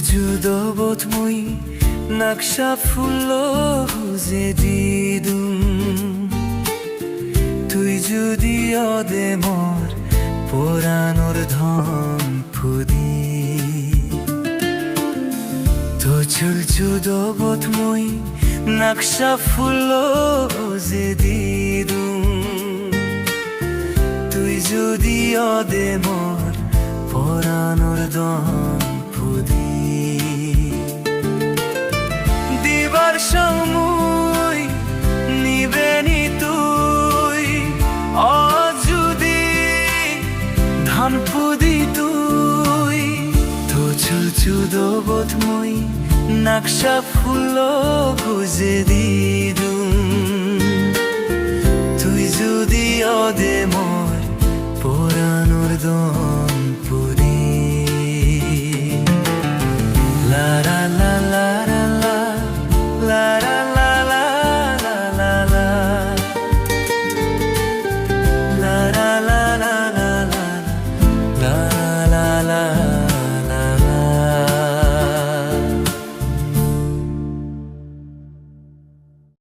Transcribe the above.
যুদবত মই নকশা ফুল যে দিদুম তুই যদি অদে মর পোরানোর ধন ফুদি তো চুল যুদবত মই নকশা ফুল যে দিদুম তুই যদি অদে মর পোরানোর ধন ফুদি দিবার সময় নিবেনি তুই অযুদি ধান পুদি তুই তো চুদবত মই নকশা ফুল গুজে দিদুম তুই যদি অদে